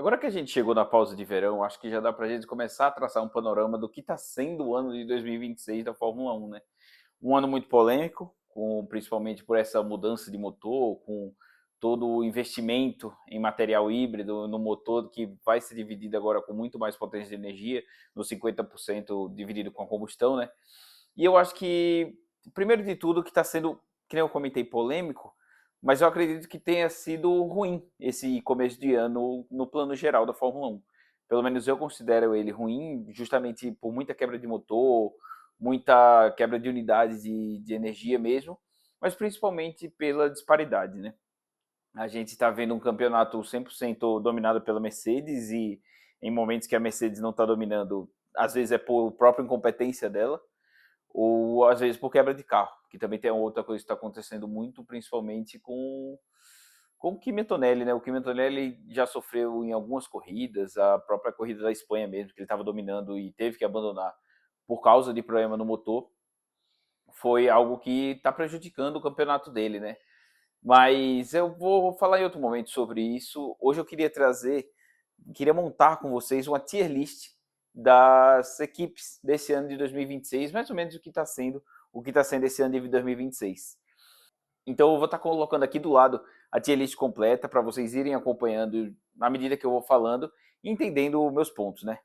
Agora que a gente chegou na pausa de verão, acho que já dá pra gente começar a traçar um panorama do que está sendo o ano de 2026 da Fórmula 1, né? Um ano muito polêmico, principalmente por essa mudança de motor, com todo o investimento em material híbrido no motor que vai ser dividido agora com muito mais potência de energia, no 50% dividido com a combustão, né? E eu acho que, primeiro de tudo, que está sendo, que nem eu comentei, polêmico, mas eu acredito que tenha sido ruim esse começo de ano no plano geral da Fórmula 1. Pelo menos eu considero ele ruim, justamente por muita quebra de motor, muita quebra de unidades de energia mesmo, mas principalmente pela disparidade, né? A gente está vendo um campeonato 100% dominado pela Mercedes e em momentos que a Mercedes não está dominando, às vezes é por própria incompetência dela, ou às vezes por quebra de carro, que também tem outra coisa que está acontecendo muito, principalmente com o Kimi Antonelli, né? O Kimi Antonelli já sofreu em algumas corridas, a própria corrida da Espanha mesmo, que ele estava dominando e teve que abandonar por causa de problema no motor, foi algo que está prejudicando o campeonato dele, né? Mas eu vou falar em outro momento sobre isso. Hoje eu queria montar com vocês uma tier list das equipes desse ano de 2026, mais ou menos o que está sendo esse ano de 2026. Então eu vou estar colocando aqui do lado a tier list completa para vocês irem acompanhando na medida que eu vou falando e entendendo os meus pontos, né?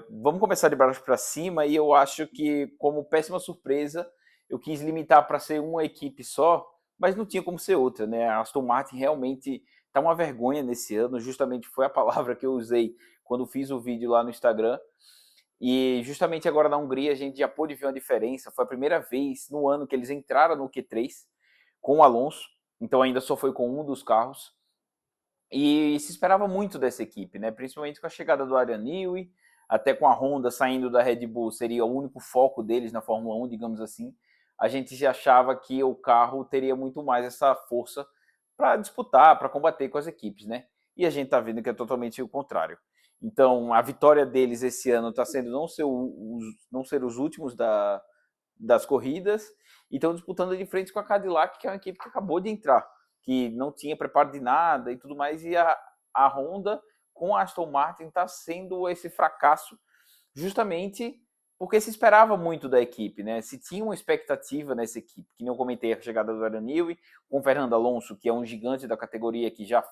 Vamos começar de baixo para cima e eu acho que, como péssima surpresa, eu quis limitar para ser uma equipe só, mas não tinha como ser outra, né? A Aston Martin realmente tá uma vergonha nesse ano, justamente foi a palavra que eu usei quando fiz o vídeo lá no Instagram. E justamente agora na Hungria a gente já pôde ver uma diferença. Foi a primeira vez no ano que eles entraram no Q3 com o Alonso, então ainda só foi com um dos carros. E se esperava muito dessa equipe, né? Principalmente com a chegada do Adrian Newey, até com a Honda saindo da Red Bull, seria o único foco deles na Fórmula 1, digamos assim. A gente já achava que o carro teria muito mais essa força para disputar, para combater com as equipes, né? E a gente está vendo que é totalmente o contrário. Então, a vitória deles esse ano está sendo não ser os últimos das corridas e estão disputando de frente com a Cadillac, que é uma equipe que acabou de entrar, que não tinha preparo de nada e tudo mais, e a Honda com a Aston Martin está sendo esse fracasso justamente porque se esperava muito da equipe, né? Se tinha uma expectativa nessa equipe, que nem eu comentei a chegada do Adrian Newey, com o Fernando Alonso, que é um gigante da categoria que já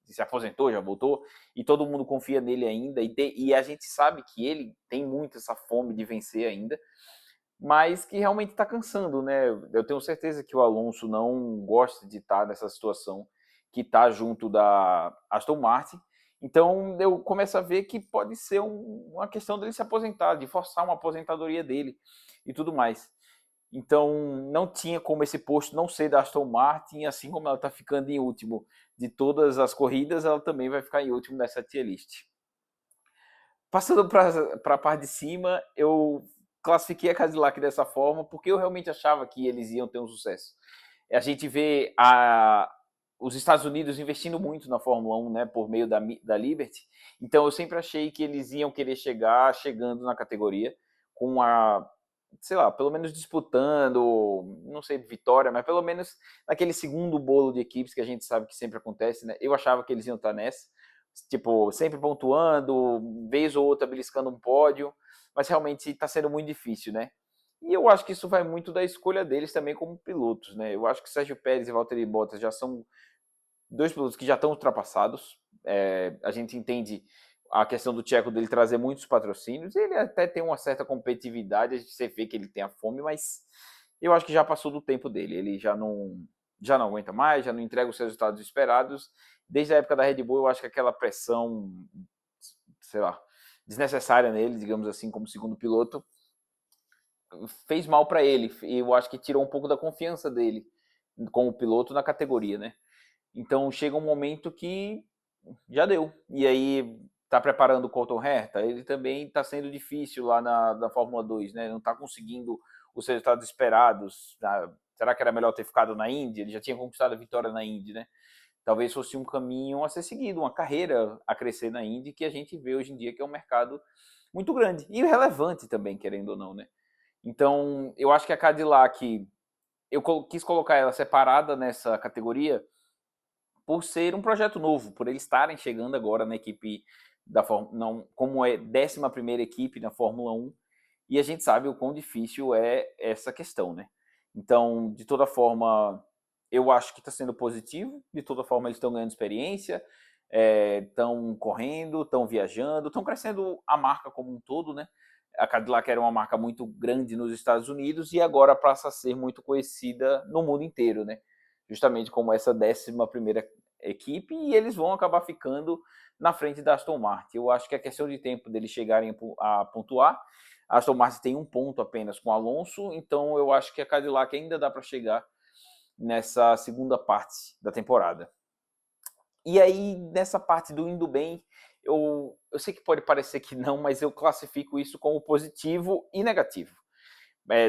se aposentou, já voltou, e todo mundo confia nele ainda, e a gente sabe que ele tem muito essa fome de vencer ainda, mas que realmente está cansando, né? Eu tenho certeza que o Alonso não gosta de estar nessa situação que está junto da Aston Martin. Então eu começo a ver que pode ser uma questão dele se aposentar, de forçar uma aposentadoria dele e tudo mais. Então não tinha como esse posto não ser da Aston Martin, assim como ela está ficando em último de todas as corridas, ela também vai ficar em último nessa tier list. Passando para a parte de cima, eu classifiquei a Cadillac dessa forma porque eu realmente achava que eles iam ter um sucesso. A gente vê os Estados Unidos investindo muito na Fórmula 1, né, por meio da Liberty. Então eu sempre achei que eles iam querer chegando na categoria com sei lá, pelo menos disputando, não sei, vitória, mas pelo menos naquele segundo bolo de equipes que a gente sabe que sempre acontece, né? Eu achava que eles iam estar nessa, tipo, sempre pontuando, vez ou outra beliscando um pódio, mas realmente está sendo muito difícil, né? E eu acho que isso vai muito da escolha deles também como pilotos, né? Eu acho que Sérgio Pérez e Valtteri Bottas já são dois pilotos que já estão ultrapassados. A gente entende a questão do Tcheco dele trazer muitos patrocínios. Ele até tem uma certa competitividade, a gente vê que ele tem a fome, mas eu acho que já passou do tempo dele. Ele já não aguenta mais, já não entrega os resultados esperados. Desde a época da Red Bull, eu acho que aquela pressão, sei lá, desnecessária nele, digamos assim, como segundo piloto, fez mal para ele. E eu acho que tirou um pouco da confiança dele como piloto na categoria, né? Então chega um momento que já deu. E aí tá preparando o Colton Herta, ele também está sendo difícil lá na Fórmula 2, né? Não está conseguindo os resultados esperados. Será que era melhor ter ficado na Indy? Ele já tinha conquistado a vitória na Indy, né? Talvez fosse um caminho a ser seguido, uma carreira a crescer na Indy, que a gente vê hoje em dia que é um mercado muito grande e relevante também, querendo ou não, né? Então, eu acho que a Cadillac, eu quis colocar ela separada nessa categoria por ser um projeto novo, por eles estarem chegando agora na equipe da Fórmula, não, como é 11ª equipe na Fórmula 1, e a gente sabe o quão difícil é essa questão, né? Então, de toda forma, eu acho que está sendo positivo, de toda forma eles estão ganhando experiência, estão correndo, estão viajando, estão crescendo a marca como um todo, né? A Cadillac era uma marca muito grande nos Estados Unidos e agora passa a ser muito conhecida no mundo inteiro, né? Justamente como essa 11ª equipe, e eles vão acabar ficando na frente da Aston Martin. Eu acho que é questão de tempo deles chegarem a pontuar. A Aston Martin tem um ponto apenas com o Alonso, então eu acho que a Cadillac ainda dá para chegar nessa segunda parte da temporada. E aí, nessa parte do indo bem, eu sei que pode parecer que não, mas eu classifico isso como positivo e negativo.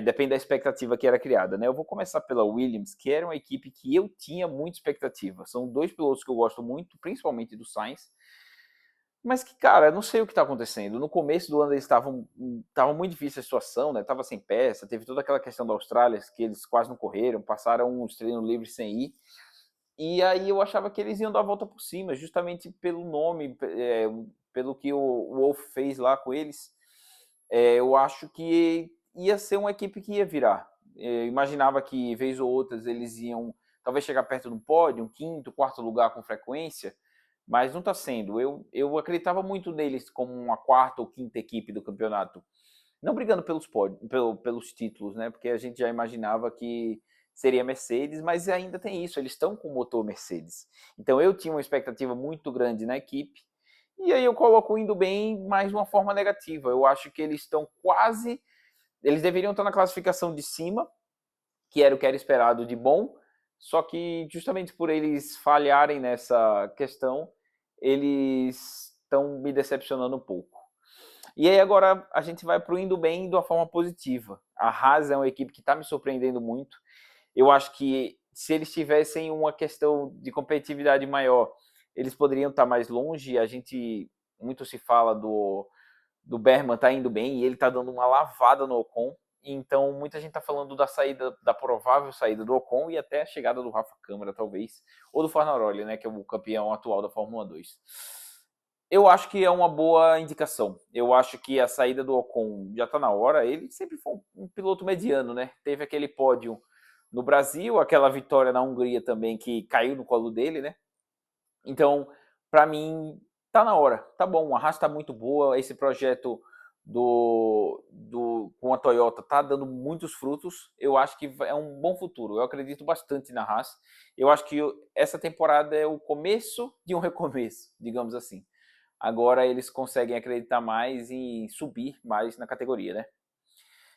Depende da expectativa que era criada, né? Eu vou começar pela Williams, que era uma equipe que eu tinha muita expectativa. São dois pilotos que eu gosto muito, principalmente do Sainz, mas que, cara, não sei o que está acontecendo. No começo do ano eles estavam muito difícil a situação, né? Tava sem peça, teve toda aquela questão da Austrália, que eles quase não correram, passaram os treinos livres sem ir. E aí eu achava que eles iam dar a volta por cima, justamente pelo nome, pelo que o Wolff fez lá com eles. Eu acho que ia ser uma equipe que ia virar. Eu imaginava que, vez ou outras, eles iam talvez chegar perto do pódio, um quinto, quarto lugar com frequência, mas não está sendo. Eu acreditava muito neles como uma quarta ou quinta equipe do campeonato. Não brigando pelos pódios, pelos títulos, né? Porque a gente já imaginava que seria Mercedes, mas ainda tem isso, eles estão com o motor Mercedes. Então eu tinha uma expectativa muito grande na equipe, e aí eu coloco indo bem, mais de uma forma negativa. Eu acho que eles estão quase... Eles deveriam estar na classificação de cima, que era o que era esperado de bom, só que justamente por eles falharem nessa questão, eles estão me decepcionando um pouco. E aí agora a gente vai para o indo bem de uma forma positiva. A Haas é uma equipe que está me surpreendendo muito. Eu acho que se eles tivessem uma questão de competitividade maior, eles poderiam estar mais longe. A gente muito se fala do Berman tá indo bem e ele tá dando uma lavada no Ocon. Então muita gente tá falando da saída, da provável saída do Ocon e até a chegada do Rafa Câmara, talvez, ou do Farnaroli, né, que é o campeão atual da Fórmula 2. Eu acho que é uma boa indicação. Eu acho que a saída do Ocon já está na hora. Ele sempre foi um piloto mediano, né? Teve aquele pódio no Brasil, aquela vitória na Hungria também que caiu no colo dele, né? Então, para mim, tá na hora. Tá bom, a Haas tá muito boa. Esse projeto com a Toyota tá dando muitos frutos. Eu acho que é um bom futuro. Eu acredito bastante na Haas. Eu acho que essa temporada é o começo de um recomeço, digamos assim. Agora eles conseguem acreditar mais e subir mais na categoria, né?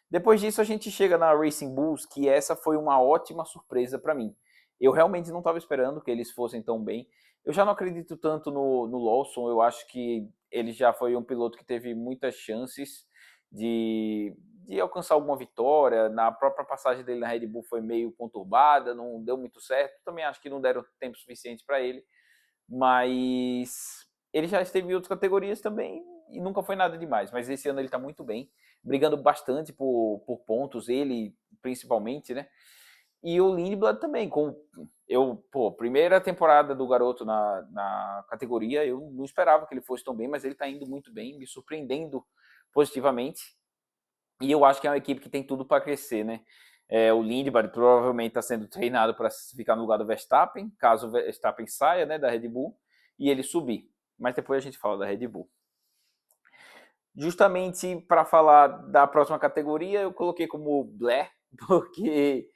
Depois disso a gente chega na Racing Bulls, que essa foi uma ótima surpresa para mim. Eu realmente não estava esperando que eles fossem tão bem. Eu já não acredito tanto no Lawson, eu acho que ele já foi um piloto que teve muitas chances de alcançar alguma vitória. Na própria passagem dele na Red Bull foi meio conturbada, não deu muito certo. Também acho que não deram tempo suficiente para ele. Mas ele já esteve em outras categorias também e nunca foi nada demais. Mas esse ano ele está muito bem, brigando bastante por pontos, ele principalmente, né? E o Lindblad também, primeira temporada do garoto na categoria, eu não esperava que ele fosse tão bem, mas ele está indo muito bem, me surpreendendo positivamente. E eu acho que é uma equipe que tem tudo para crescer, né? O Lindblad provavelmente está sendo treinado para ficar no lugar do Verstappen, caso o Verstappen saia, né, da Red Bull, e ele subir. Mas depois a gente fala da Red Bull. Justamente para falar da próxima categoria, eu coloquei como Blair, porque,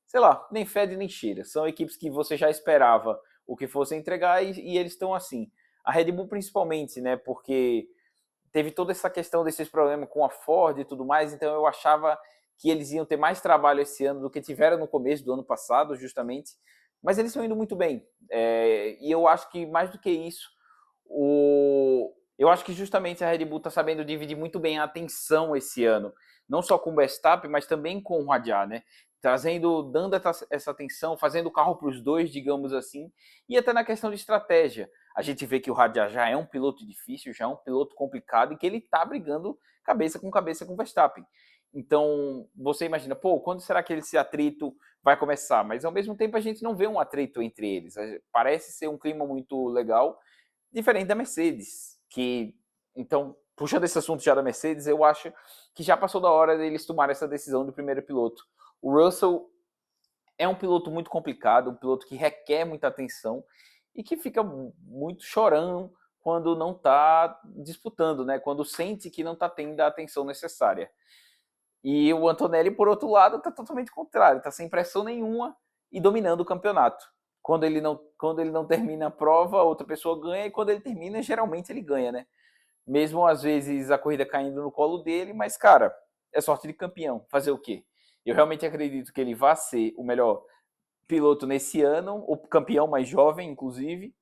sei lá, nem fede nem cheira. São equipes que você já esperava o que fossem entregar e eles estão assim. A Red Bull principalmente, né, porque teve toda essa questão desses problemas com a Ford e tudo mais, então eu achava que eles iam ter mais trabalho esse ano do que tiveram no começo do ano passado, justamente. Mas eles estão indo muito bem. E eu acho que, mais do que isso, eu acho que justamente a Red Bull está sabendo dividir muito bem a atenção esse ano. Não só com o Verstappen, mas também com o Radiar, né? Dando essa atenção, fazendo o carro para os dois, digamos assim, e até na questão de estratégia. A gente vê que o Radiar já é um piloto difícil, já é um piloto complicado e que ele está brigando cabeça com o Verstappen. Então, você imagina, pô, quando será que esse atrito vai começar? Mas, ao mesmo tempo, a gente não vê um atrito entre eles. Parece ser um clima muito legal, diferente da Mercedes, que, então, puxando esse assunto já da Mercedes, eu acho que já passou da hora deles tomarem essa decisão do primeiro piloto. O Russell é um piloto muito complicado, um piloto que requer muita atenção e que fica muito chorão quando não está disputando, né? Quando sente que não está tendo a atenção necessária. E o Antonelli, por outro lado, está totalmente contrário, está sem pressão nenhuma e dominando o campeonato. Quando ele não termina a prova, outra pessoa ganha, e quando ele termina, geralmente ele ganha, né? Mesmo às vezes a corrida caindo no colo dele, mas, cara, é sorte de campeão. Fazer o quê? Eu realmente acredito que ele vai ser o melhor piloto nesse ano, o campeão mais jovem, inclusive.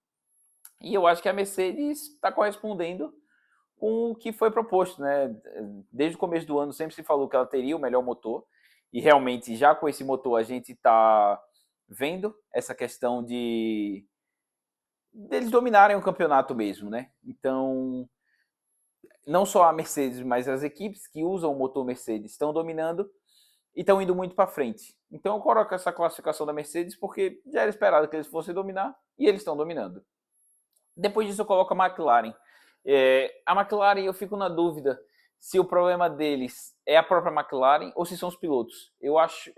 E eu acho que a Mercedes está correspondendo com o que foi proposto, né? Desde o começo do ano sempre se falou que ela teria o melhor motor, e realmente já com esse motor a gente está vendo essa questão de deles dominarem o campeonato mesmo, né? Então, não só a Mercedes, mas as equipes que usam o motor Mercedes estão dominando e estão indo muito para frente. Então eu coloco essa classificação da Mercedes porque já era esperado que eles fossem dominar e eles estão dominando. Depois disso eu coloco a McLaren. A McLaren eu fico na dúvida se o problema deles é a própria McLaren ou se são os pilotos. Eu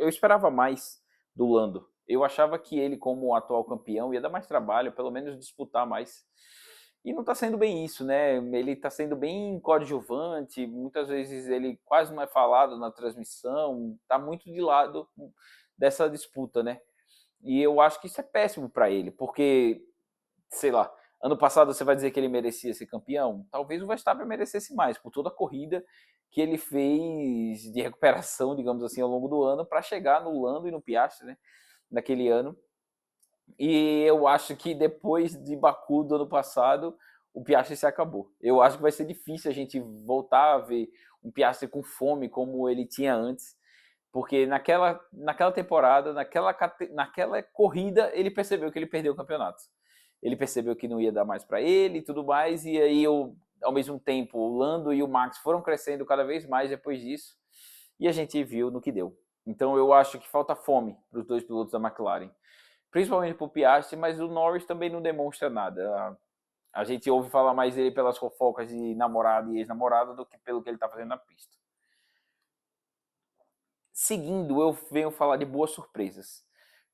esperava mais do Lando. Eu achava que ele, como atual campeão, ia dar mais trabalho, pelo menos disputar mais. E não está sendo bem isso, né? Ele está sendo bem coadjuvante, muitas vezes ele quase não é falado na transmissão, está muito de lado dessa disputa, né? E eu acho que isso é péssimo para ele, porque, sei lá, ano passado você vai dizer que ele merecia ser campeão? Talvez o Verstappen merecesse mais, por toda a corrida que ele fez de recuperação, digamos assim, ao longo do ano, para chegar no Lando e no Piastri, né? Naquele ano. E eu acho que depois de Baku do ano passado, o Piastri se acabou. Eu acho que vai ser difícil a gente voltar a ver um Piastri com fome como ele tinha antes, porque naquela temporada, naquela corrida, ele percebeu que ele perdeu o campeonato. Ele percebeu que não ia dar mais para ele e tudo mais, e aí ao mesmo tempo o Lando e o Max foram crescendo cada vez mais depois disso, e a gente viu no que deu. Então eu acho que falta fome para os dois pilotos da McLaren, principalmente para o Piastri, mas o Norris também não demonstra nada. A gente ouve falar mais dele pelas fofocas de namorado e ex-namorada do que pelo que ele está fazendo na pista. Seguindo, eu venho falar de boas surpresas.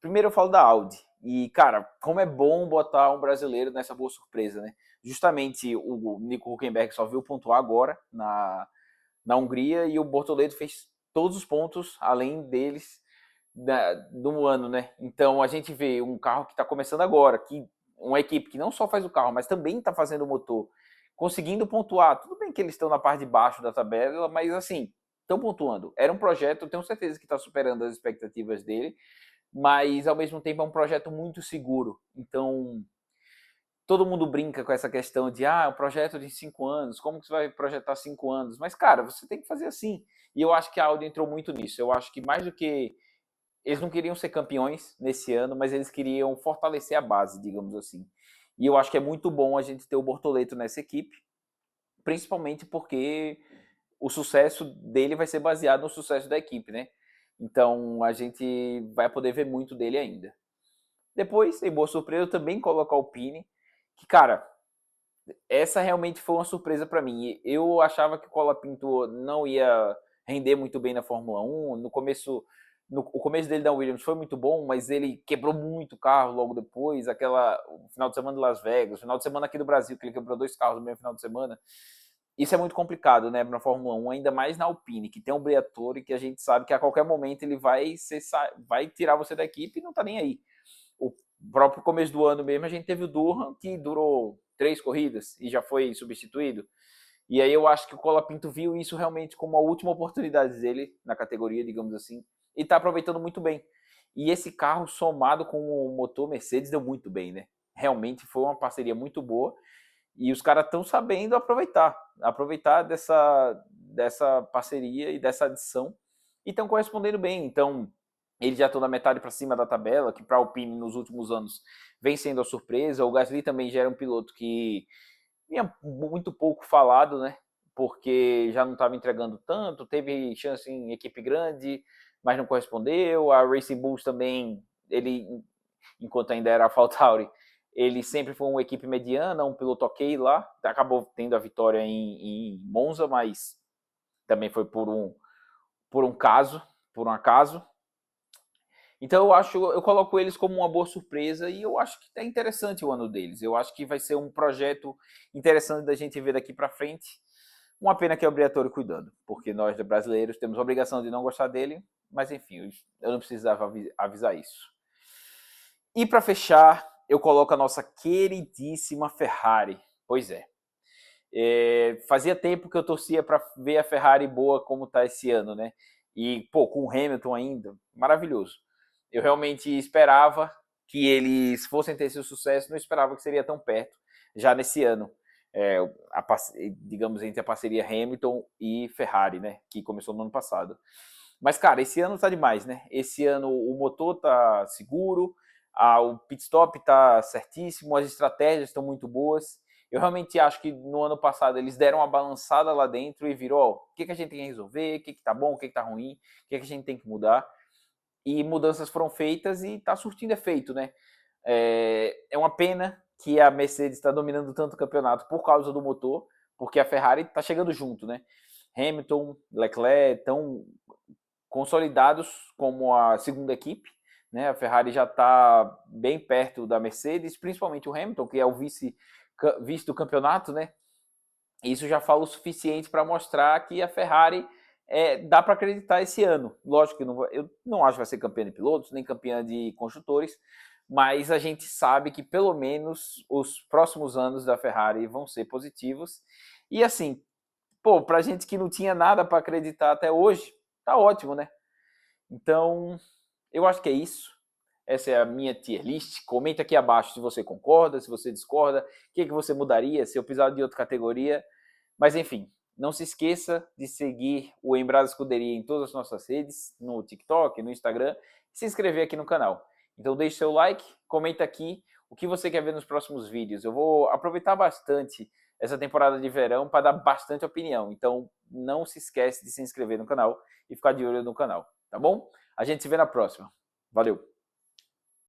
Primeiro eu falo da Audi. E, cara, como é bom botar um brasileiro nessa boa surpresa, né? Justamente o Nico Hülkenberg só viu pontuar agora na Hungria e o Bortoleto fez todos os pontos, além deles, do ano, né? Então a gente vê um carro que está começando agora, que uma equipe que não só faz o carro, mas também está fazendo o motor, conseguindo pontuar. Tudo bem que eles estão na parte de baixo da tabela, mas assim, estão pontuando. Era um projeto, eu tenho certeza que está superando as expectativas dele, mas ao mesmo tempo é um projeto muito seguro. Então, todo mundo brinca com essa questão de um projeto de 5 anos, como que você vai projetar 5 anos? Mas, cara, você tem que fazer assim. E eu acho que a Audi entrou muito nisso. Eu acho que mais do que eles não queriam ser campeões nesse ano, mas eles queriam fortalecer a base, digamos assim. E eu acho que é muito bom a gente ter o Bortoleto nessa equipe, principalmente porque o sucesso dele vai ser baseado no sucesso da equipe, né? Então a gente vai poder ver muito dele ainda. Depois, em boa surpresa, eu também coloco a Alpine, que, cara, essa realmente foi uma surpresa para mim. Eu achava que o Colapinto não ia render muito bem na Fórmula 1. O começo dele da Williams foi muito bom, mas ele quebrou muito o carro logo depois. O final de semana de Las Vegas, o final de semana aqui do Brasil, que ele quebrou 2 carros no mesmo final de semana. Isso é muito complicado, né, na Fórmula 1, ainda mais na Alpine, que tem um Briatore que a gente sabe que a qualquer momento ele vai tirar você da equipe e não tá nem aí. O próprio começo do ano mesmo, a gente teve o Durham, que durou 3 corridas e já foi substituído. E aí eu acho que o Colapinto viu isso realmente como a última oportunidade dele na categoria, digamos assim, e está aproveitando muito bem. E esse carro somado com o motor Mercedes deu muito bem, né? Realmente foi uma parceria muito boa e os caras estão sabendo aproveitar dessa parceria e dessa adição e estão correspondendo bem. Então, eles já estão na metade para cima da tabela, que para a Alpine nos últimos anos vem sendo a surpresa. O Gasly também já era um piloto que vinha muito pouco falado, né? porque já não estava entregando tanto, teve chance em equipe grande, mas não correspondeu. A Racing Bulls também, ele, enquanto ainda era a AlphaTauri, ele sempre foi uma equipe mediana, um piloto ok lá, acabou tendo a vitória em Monza, mas também foi por um acaso. Então eu coloco eles como uma boa surpresa e eu acho que é interessante o ano deles. Eu acho que vai ser um projeto interessante da gente ver daqui para frente. Uma pena que é o Briatore cuidando, porque nós brasileiros temos a obrigação de não gostar dele, mas enfim, eu não precisava avisar isso. E para fechar, eu coloco a nossa queridíssima Ferrari. Pois é. Fazia tempo que eu torcia para ver a Ferrari boa como está esse ano, né? E, pô, com o Hamilton ainda, maravilhoso. Eu realmente esperava que eles fossem ter esse sucesso, não esperava que seria tão perto já nesse ano. Digamos, entre a parceria Hamilton e Ferrari, né? Que começou no ano passado. Mas, cara, esse ano tá demais, né? Esse ano o motor tá seguro, o pit stop tá certíssimo, as estratégias estão muito boas. Eu realmente acho que no ano passado eles deram uma balançada lá dentro e viram, ó, o que a gente tem que resolver, o que tá bom, o que tá ruim, o que a gente tem que mudar. E mudanças foram feitas e tá surtindo efeito, né? É uma pena que a Mercedes está dominando tanto o campeonato por causa do motor, porque a Ferrari tá chegando junto, né? Hamilton, Leclerc estão consolidados como a segunda equipe, né? A Ferrari já está bem perto da Mercedes, principalmente o Hamilton, que é o vice do campeonato, né? Isso já fala o suficiente para mostrar que a Ferrari dá para acreditar esse ano. Lógico que eu não acho que vai ser campeã de pilotos, nem campeã de construtores, mas a gente sabe que pelo menos os próximos anos da Ferrari vão ser positivos. E assim, pô, pra gente que não tinha nada para acreditar até hoje, tá ótimo, né? Então, eu acho que é isso. Essa é a minha tier list. Comenta aqui abaixo se você concorda, se você discorda, o que você mudaria, se eu precisar de outra categoria. Mas enfim, não se esqueça de seguir o Embrasa Escuderia em todas as nossas redes, no TikTok, no Instagram, e se inscrever aqui no canal. Então deixe seu like, comenta aqui o que você quer ver nos próximos vídeos. Eu vou aproveitar bastante essa temporada de verão para dar bastante opinião. Então não se esquece de se inscrever no canal e ficar de olho no canal, tá bom? A gente se vê na próxima. Valeu!